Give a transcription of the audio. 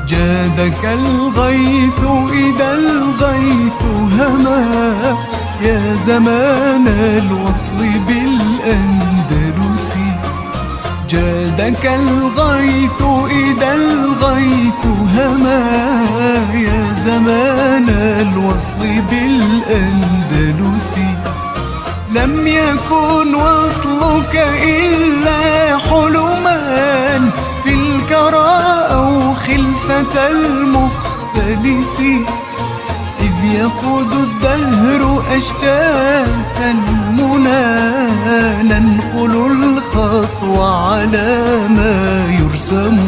جادك الغيث إذا الغيث هما، يا زمان الوصل بالأندلس. جادك الغيث إذا الغيث هما، يا زمان الوصل بالأندلس. لم يكن وصلك إلا حلما في الكرى أو خلسة المختلس، إذ يقود الدهر أشتات المنى، ننقل الخطو على ما يرسم.